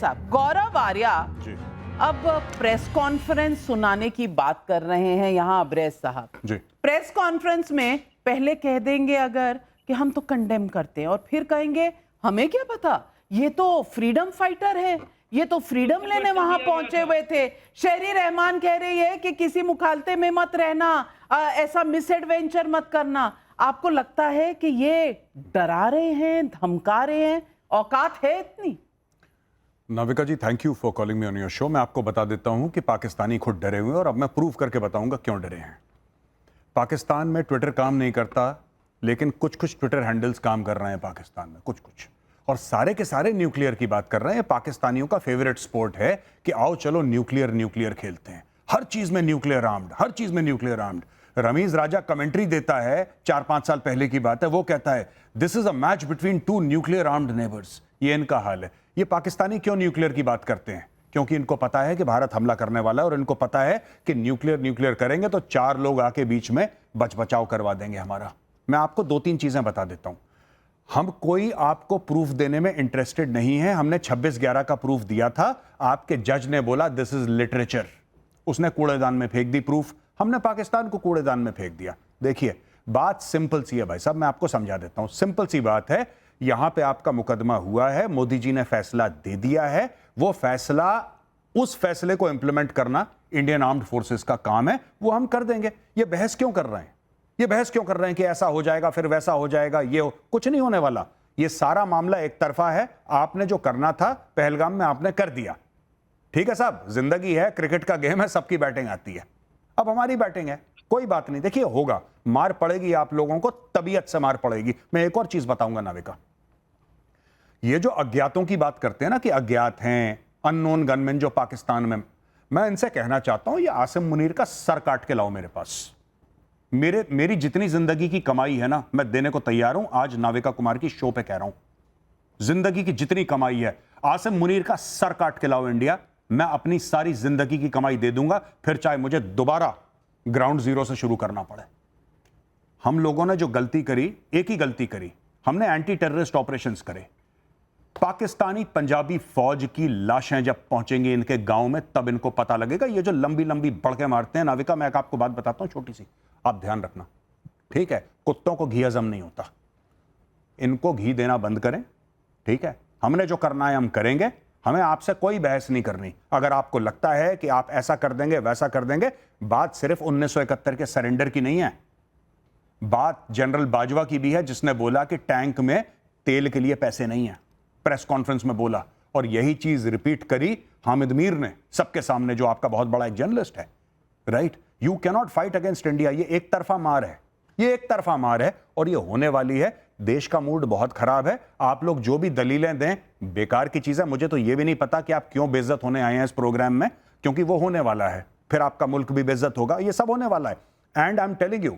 साहब, गौरव आर्या जी अब press conference सुनाने की बात कर रहे हैं यहाँ अब्रेज साहब जी प्रेस कॉन्फ्रेंस में पहले कह देंगे अगर कि हम तो कंडेम करते हैं और फिर कहेंगे हमें क्या पता, ये तो फ्रीडम फाइटर है, ये तो फ्रीडम लेने वहां पहुंचे हुए थे। शहरी रहमान कह रही है कि किसी मुखालते में मत रहना, ऐसा मिस एडवेंचर मत करना। आपको लगता है कि ये डरा रहे हैं, धमका रहे हैं? औकात है इतनी? Navika ji, thank you for calling me on your show. मैं आपको बता देता हूं कि पाकिस्तानी खुद डरे हुए हैं और अब मैं प्रूव करके बताऊंगा क्यों डरे हैं। पाकिस्तान में ट्विटर काम नहीं करता, लेकिन कुछ कुछ ट्विटर हैंडल्स काम कर रहे हैं पाकिस्तान में, कुछ कुछ, और सारे के सारे न्यूक्लियर की बात कर रहे हैं। पाकिस्तानियों का फेवरेट स्पोर्ट है कि आओ चलो न्यूक्लियर खेलते हैं, हर चीज में न्यूक्लियर आर्म्ड, हर चीज में न्यूक्लियर आर्म्ड। रमीज राजा कमेंट्री देता है, 4-5 साल पहले की बात है, वो कहता है this is a match between 2 nuclear armed neighbours. ये इनका हाल है। ये पाकिस्तानी क्यों न्यूक्लियर की बात करते हैं? क्योंकि इनको पता है कि भारत हमला करने वाला है और इनको पता है कि न्यूक्लियर करेंगे तो 4 लोग आके बीच में बचाव करवा देंगे हमारा। मैं आपको 2-3 चीजें बता देता हूं। हम कोई आपको प्रूफ देने में इंटरेस्टेड नहीं है। हमने 26/11 का प्रूफ दिया था, आपके जज ने बोला दिस इज लिटरेचर, उसने कूड़ेदान में फेंक दी प्रूफ। हमने पाकिस्तान को कूड़ेदान में फेंक दिया। देखिए, बात सिंपल सी है भाई साहब, मैं आपको समझा देता हूं। सिंपल सी बात है, यहां पे आपका मुकदमा हुआ है, मोदी जी ने फैसला दे दिया है, वो फैसला, उस फैसले को इंप्लीमेंट करना इंडियन आर्म्ड फोर्सेस का काम है, वो हम कर देंगे। ये बहस क्यों कर रहे हैं? ये बहस क्यों कर रहे हैं कि ऐसा हो जाएगा फिर वैसा हो जाएगा? कुछ नहीं होने वाला। ये सारा मामला एक तरफा है। आपने जो करना था पहलगाम में आपने कर दिया, ठीक है साहब। जिंदगी है, क्रिकेट का गेम है, सबकी बैटिंग आती है। अब हमारी बैटिंग है, कोई बात नहीं। देखिए, होगा, मार पड़ेगी आप लोगों को, तबीयत से मार पड़ेगी। मैं एक और चीज बताऊंगा नाविका, ये जो अज्ञातों की बात करते हैं ना कि अज्ञात हैं, अननोन गनमैन जो पाकिस्तान में, मैं इनसे कहना चाहता हूं ये आसिम मुनीर का सर काट के लाओ मेरे पास। मेरी जितनी जिंदगी की कमाई है ना, मैं देने को तैयार हूं। आज नाविका कुमार की शो पे कह रहा हूं, जिंदगी की जितनी कमाई है, आसिम मुनीर का सर काट के लाओ इंडिया, मैं अपनी सारी जिंदगी की कमाई दे दूंगा, फिर चाहे मुझे दोबारा ग्राउंड जीरो से शुरू करना पड़े। हम लोगों ने जो गलती करी, एक ही गलती करी, हमने एंटी टेररिस्ट ऑपरेशंस करे। पाकिस्तानी पंजाबी फौज की लाशें जब पहुंचेंगी इनके गांव में, तब इनको पता लगेगा। ये जो लंबी लंबी बड़के मारते हैं नाविका, मैं आपको बात बताता हूं छोटी सी, आप ध्यान रखना, ठीक है? कुत्तों को घी हजम नहीं होता, इनको घी देना बंद करें, ठीक है? हमने जो करना है हम करेंगे, हमें आपसे कोई बहस नहीं करनी। अगर आपको लगता है कि आप ऐसा कर देंगे वैसा कर देंगे, बात सिर्फ 1971 के सरेंडर की नहीं है, बात जनरल बाजवा की भी है, जिसने बोला कि टैंक में तेल के लिए पैसे नहीं है, प्रेस कॉन्फ्रेंस में बोला। और यही चीज रिपीट करी हामिद मीर ने सबके सामने, जो आपका बहुत बड़ा एक जर्नलिस्ट है, right? You cannot fight against India. ये एक तरफा मार है, ये एक तरफा मार है और ये होने वाली है। देश का मूड बहुत खराब है। आप लोग जो भी दलीलें दें, बेकार की चीज है। मुझे तो ये भी नहीं पता कि आप क्यों बेइज्जत होने आए हैं इस प्रोग्राम में, क्योंकि वो होने वाला है, फिर आपका मुल्क भी बेइज्जत होगा, ये सब होने वाला है। And I am telling you,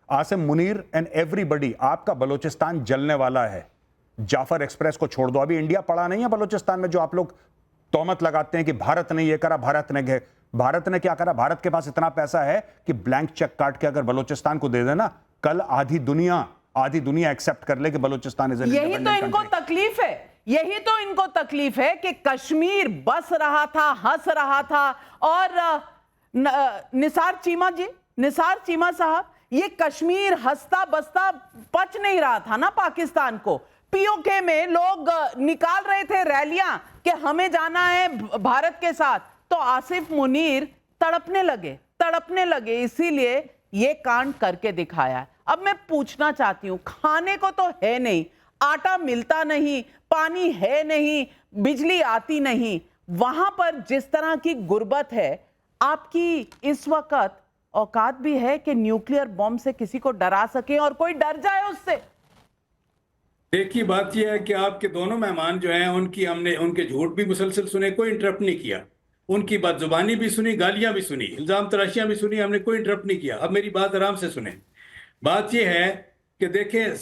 Asim Munir and everybody, आपका बलूचिस्तान जलने वाला है। जाफर एक्सप्रेस को छोड़ दो, अभी इंडिया पड़ा नहीं है बलूचिस्तान में। जो आप लोग तोहमत लगाते हैं कि भारत ने ये करा, भारत ने क्या करा? भारत के पास इतना पैसा है कि ब्लैंक चेक काट के अगर बलूचिस्तान को दे देना, कल आधी दुनिया एक्सेप्ट कर ले कि बलूचिस्तान इज एन यही तो इनको तकलीफ है, यही तो इनको तकलीफ है कि कश्मीर बस रहा था, हंस रहा था। और निसार चीमा साहब, ये कश्मीर हंसता बसता पच नहीं रहा था ना पाकिस्तान को। पीओके में लोग निकाल रहे थे रैलियां कि हमें जाना है भारत के साथ, तो आसिफ मुनीर तड़पने लगे, इसीलिए ये कांड करके दिखाया। अब मैं पूछना चाहती हूं, खाने को तो है नहीं, आटा मिलता नहीं, पानी है नहीं, बिजली आती नहीं, वहां पर जिस तरह की गुर्बत है, आपकी इस वक्त औकात भी है कि न्यूक्लियर बॉम्ब से किसी को डरा सके और कोई डर जाए उससे? देखिए, बात यह है कि आपके दोनों मेहमान जो हैं, हमने उनके झूठ भी मुसलसल सुने, कोई इंटरप्ट नहीं किया। उनकी बदजुबानी भी सुनी, गालियां भी सुनी, इल्जाम तराशियां भी सुनी, हमने कोई इंटरप्ट नहीं किया। अब मेरी बात आराम से सुने। बात यह है कि देखें,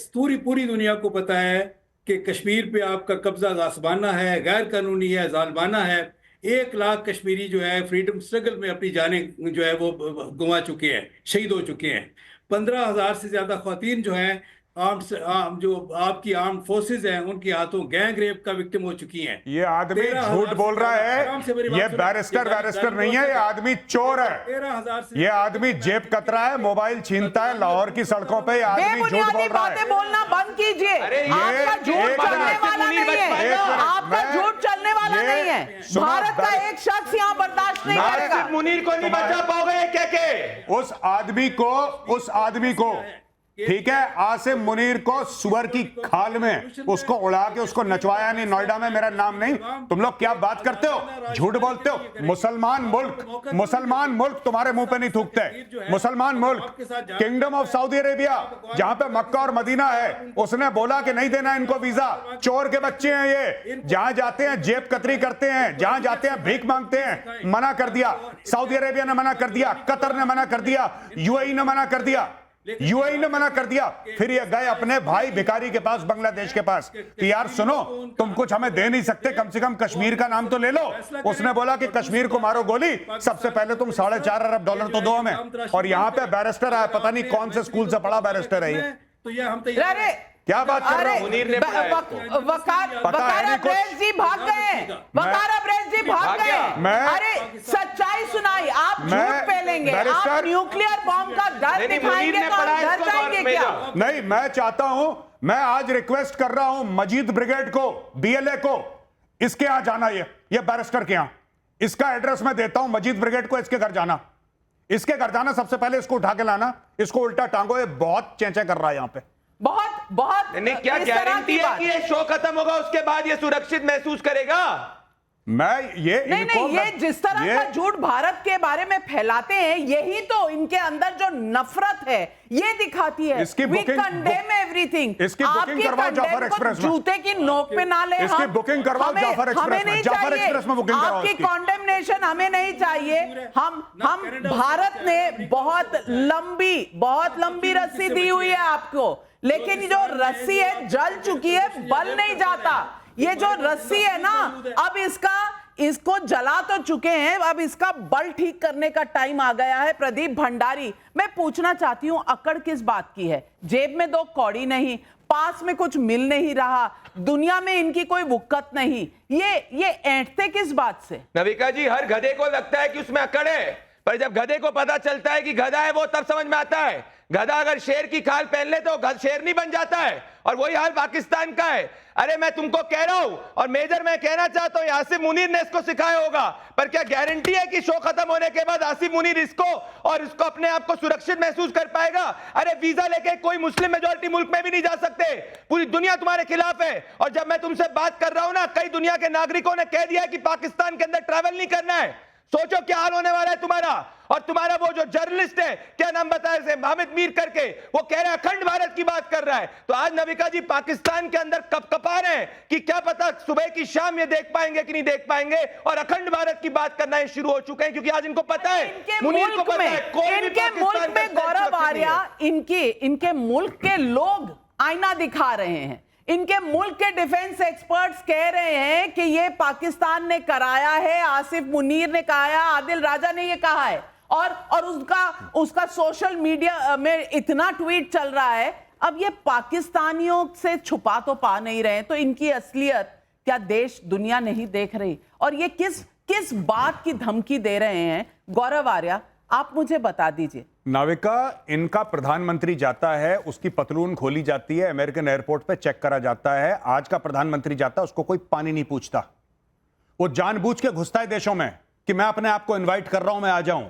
पूरी दुनिया को पता है कि कश्मीर पे आपका कब्जा गासबाना है, गैर कानूनी है, जालमाना है। 1 लाख कश्मीरी जो है फ्रीडम स्ट्रगल में अपनी जानें जो है वो गंवा चुके हैं, शहीद हो चुके हैं। 15,000 से ज्यादा ख्वातीन जो हैं जो आपकी आर्म फोर्सेज हैं उनके हाथों गैंग रेप का विक्टिम हो चुकी हैं। ये आदमी 13,000 झूठ बोल रहा आराम से मेरी है। बात ये सुनो। बैरिस्टर नहीं है, ये आदमी चोर है। 13,000 से ये आदमी जेब कतरा है, मोबाइल छीनता है, लाहौर की सड़कों पे ये आदमी झूठ बेबुनियादी बोल रहा बातें है। बोलना बंद कीजिए। आपका झूठ एक चलने मिनट, वाला नहीं है। आपका मैं- झूठ चलने वाला ये- नहीं है। सुनो, भारत का एक शख्स यहाँ बर्दाश्त नहीं करेगा। मुनीर को नहीं बचा पाओगे क्या के? उस आदमी को ठीक है, आसिम मुनीर को सुअर की खाल में उसको उड़ा के उसको नचवाया नहीं। नोएडा में मेरा नाम नहीं। तुम लोग क्या बात करते हो, झूठ बोलते हो। मुसलमान मुल्क तुम्हारे मुंह पे नहीं थूकते। मुसलमान मुल्क किंगडम ऑफ सऊदी अरेबिया जहां पे मक्का और मदीना है, उसने बोला कि नहीं देना इनको वीजा। चोर के बच्चे हैं ये, जहां जाते हैं जेब कतरी करते हैं, जहां जाते हैं भीख मांगते हैं। मना कर दिया, सऊदी अरेबिया ने मना कर दिया, कतर ने मना कर दिया, यूएई ने मना कर दिया, फिर ये गए अपने भाई भिखारी के पास, बांग्लादेश के पास कि यार सुनो, तुम कुछ हमें दे नहीं सकते, कम से कम कश्मीर का नाम तो ले लो। उसने बोला कि कश्मीर को मारो गोली, सबसे पहले तुम $4.5 अरब तो दो हमें। और यहाँ पे बैरिस्टर आया, पता नहीं कौन से स्कूल से पढ़ा बैरिस्टर है ये। तो ये हम अरे क्या बात कर रहे हो? मुनीर ने पढ़ाया इसको। वकार अब्रेज जी भाग गए। वकार अब्रेज जी भाग भाग गया। गए। अरे सच्चाई सुनाई, आप झूठ फैलेंगे, आप बैरिस्टर- न्यूक्लियर बॉम्ब का डर नहीं, दिखाएंगे मुनीर ने तो हम पढ़ाया डर इसको जाएंगे नॉर्थ क्या? मेजर। नहीं, मैं चाहता हूं, मैं आज रिक्वेस्ट कर रहा हूं मजीद ब्रिगेड को, बीएलए को, इसके यहां जाना। ये बैरिस्टर के यहां, इसका एड्रेस मैं देता हूं। मजीद ब्रिगेड को इसके घर जाना, सबसे पहले इसको उठा के लाना, इसको उल्टा टांगो। ये बहुत चेंचे कर रहा है यहां पे। बहुत नहीं, क्या इस तरह गारंटी की है बात। कि ये शो खत्म होगा उसके बाद ये सुरक्षित महसूस करेगा? नहीं, ये जिस तरह का झूठ भारत के बारे में फैलाते हैं, यही तो इनके अंदर जो नफरत है ये दिखाती है। इसकी We बुकिंग- condemn everything। इसकी बुकिंग आपकी करवाओ condemn जाफर को एक्सप्रेस में। जूते की नोक पे ना ले। इसकी बुकिंग करवाओ हमें- जाफर एक्सप्रेस हमें में। नहीं जाफर चाहिए। एक्सप्रेस में बुकिंग कराओ आपकी इसकी। कॉन्डेमनेशन हमें नहीं चाहिए। हम भारत ने बहुत लंबी रस्सी दी हुई है आपको, लेकिन जो रस्सी है जल चुकी है, बल नहीं जाता। ये जो रस्सी है ना, अब इसको जला तो चुके हैं, अब इसका बल ठीक करने का टाइम आ गया है। प्रदीप भंडारी, मैं पूछना चाहती हूं, अकड़ किस बात की है? जेब में 2 कौड़ी नहीं, पास में कुछ मिल नहीं रहा, दुनिया में इनकी कोई वुक्कत नहीं, ये ऐंठते किस बात से? नविका जी, हर गधे को लगता है कि उसमें अकड़ है, पर जब गधे को पता चलता है कि गधा है, वो तब समझ में आता है। गधा अगर शेर की खाल पहन ले तो शेर नहीं बन जाता है, और वही हाल पाकिस्तान का है। अरे मैं तुमको कह रहा हूं, और मेजर मैं कहना चाहता हूं, आसिफ मुनीर ने इसको सिखाया होगा, पर क्या गारंटी है कि शो खत्म होने के बाद आसिफ मुनीर इसको अपने आप को सुरक्षित महसूस कर पाएगा? अरे वीजा लेके कोई मुस्लिम मेजॉरिटी मुल्क में भी नहीं जा सकते, पूरी दुनिया तुम्हारे खिलाफ है। और जब मैं तुमसे बात कर रहा हूं ना, कई दुनिया के नागरिकों ने कह दिया कि पाकिस्तान के अंदर ट्रैवल नहीं करना है। सोचो क्या हाल होने वाला है तुम्हारा। और तुम्हारा वो जो जर्नलिस्ट है, क्या नाम बताया इसे, हामिद मीर करके, वो कह रहा है अखंड भारत की बात कर रहा है। तो आज नविका जी पाकिस्तान के अंदर कपा रहे हैं कि क्या पता सुबह की शाम ये देख पाएंगे कि नहीं देख पाएंगे, और अखंड भारत की बात करना ही शुरू हो चुके हैं, क्योंकि आज इनको पता है, मुनीर को पता है, कोई भी इनके पाकिस्तान मुल्क का में स्टेट गौरव सुरक्षित नहीं है। आर्या, इनके मुल्क के लोग आईना दिखा रहे हैं। इनके मुल्क के डिफेंस एक्सपर्ट्स कह रहे हैं कि ये पाकिस्तान ने कराया है, आसिफ मुनीर ने कहा है, आदिल राजा ने ये कहा है, और उसका सोशल मीडिया में इतना ट्वीट चल रहा है। अब ये पाकिस्तानियों से छुपा तो पा नहीं रहे, तो इनकी असलियत क्या देश दुनिया नहीं देख रही? और ये किस बात की धमकी दे रहे हैं? गौरव आर्या, आप मुझे बता दीजिए। नाविका, इनका प्रधानमंत्री जाता है, उसकी पतलून खोली जाती है, अमेरिकन एयरपोर्ट पे चेक करा जाता है। आज का प्रधानमंत्री जाता है, उसको कोई पानी नहीं पूछता। वो जानबूझ के घुसता है देशों में कि मैं अपने आप को इनवाइट कर रहा हूं, मैं आ जाऊं।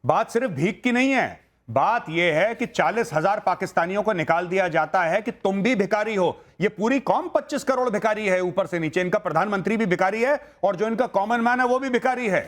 बात सिर्फ भीख की नहीं है, बात यह है कि 40,000 पाकिस्तानियों को निकाल दिया जाता है कि तुम भी भिखारी हो। ये पूरी कौम 25 करोड़ भिखारी है ऊपर से नीचे। इनका प्रधानमंत्री भी भिखारी है, और जो इनका कॉमन मैन है वो भी भिखारी है।